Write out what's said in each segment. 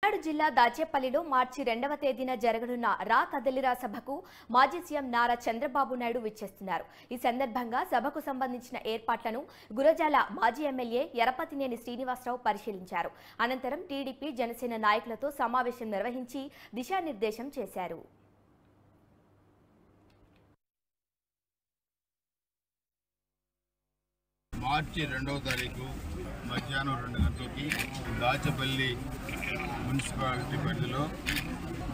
పల్నాడు జిల్లా దాచేపల్లిలో మార్చి 2వ తేదీన జరగనున్న రా కదలిరా సభకు మాజీ సీఎం నారా చంద్రబాబు నాయుడు విచ్చేస్తున్నారు. ఈ సందర్భంగా సభకు సంబంధించిన ఏర్పాట్లను గురజాల మాజీ ఎమ్మెల్యే ఎరపతినేని శ్రీనివాసరావు పరిశీలించారు. అనంతరం టీడీపీ జనసేన నాయకులతో సమావేశం నిర్వహించి దిశానిర్దేశం చేశారు. మార్చి 2వ తారీఖు మధ్యాహ్నం 2 గంటలకి దాచేపల్లి మున్సిపాలిటీ పరిధిలో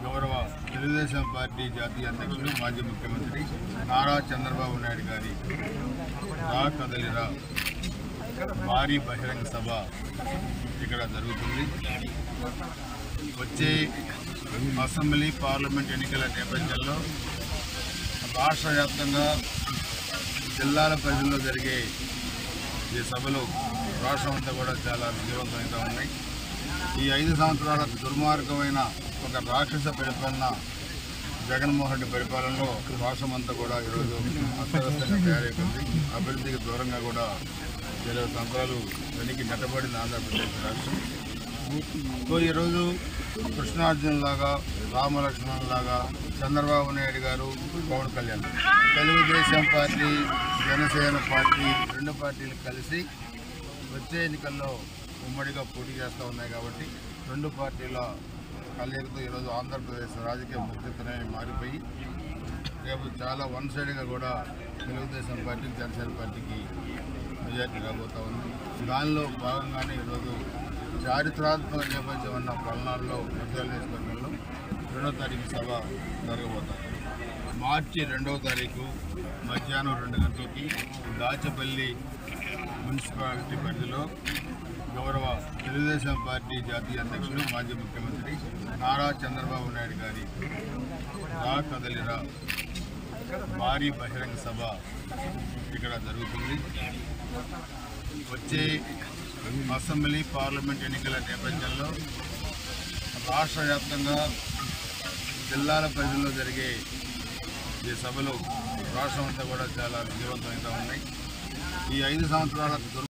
గౌరవ తెలుగుదేశం పార్టీ జాతీయ అధ్యక్షుడు మాజీ ముఖ్యమంత్రి నారా చంద్రబాబు నాయుడు గారి రా కదలిరా భారీ బహిరంగ సభ ఇక్కడ జరుగుతుంది. వచ్చే అసెంబ్లీ పార్లమెంట్ ఎన్నికల నేపథ్యంలో రాష్ట్ర వ్యాప్తంగా జిల్లాల పరిధిలో జరిగే ఈ సభలు రాష్ట్రం అంతా కూడా చాలా విజయవంతంగా ఉన్నాయి. ఈ 5 సంవత్సరాల దుర్మార్గమైన ఒక రాక్షస పరిపాలన జగన్మోహన్ రెడ్డి పరిపాలనలో రాష్ట్రం అంతా కూడా ఈరోజు అస్తవ్యస్తంగా తయారైపోయింది. అభివృద్ధికి దూరంగా కూడా 20 సంవత్సరాలు వెనక్కి నెట్టబడింది ఆంధ్రప్రదేశ్ రాష్ట్రం. ఈరోజు కృష్ణార్జునులాగా రామలక్ష్మణులాగా చంద్రబాబు నాయుడు గారు, పవన్ కళ్యాణ్, తెలుగుదేశం పార్టీ, జనసేన పార్టీ 2 పార్టీలు కలిసి వచ్చే ఎన్నికల్లో ఉమ్మడిగా పోటీ చేస్తూ ఉన్నాయి. కాబట్టి 2 పార్టీల కలయికతో ఈరోజు ఆంధ్రప్రదేశ్ రాజకీయ ముఖ్యతనే మారిపోయి రేపు చాలా వన్ సైడ్గా కూడా తెలుగుదేశం పార్టీ, జనసేన పార్టీకి మెజార్టీ రాబోతూ ఉంది. దానిలో భాగంగానే ఈరోజు చారిత్రాత్మక నేపథ్యం ఉన్న పల్నాడులో ముద్దాల నియోజకవర్గంలో 2వ తారీఖు సభ జరగబోతుంది. మార్చి 2వ తారీఖు మధ్యాహ్నం 2 గంటలకి దాచేపల్లి మున్సిపాలిటీ పరిధిలో గౌరవ తెలుగుదేశం పార్టీ జాతీయ అధ్యక్షుడు మాజీ ముఖ్యమంత్రి నారా చంద్రబాబు నాయుడు గారి రా కదలిరా భారీ బహిరంగ సభ ఇక్కడ జరుగుతుంది. వచ్చే అసెంబ్లీ పార్లమెంట్ ఎన్నికల నేపథ్యంలో రాష్ట్ర వ్యాప్తంగా జిల్లాల పరిధిలో జరిగే ఈ సభలు రాష్ట్రం అంతా కూడా చాలా విజయవంతంగా ఉన్నాయి. ఈ 5 సంవత్సరాల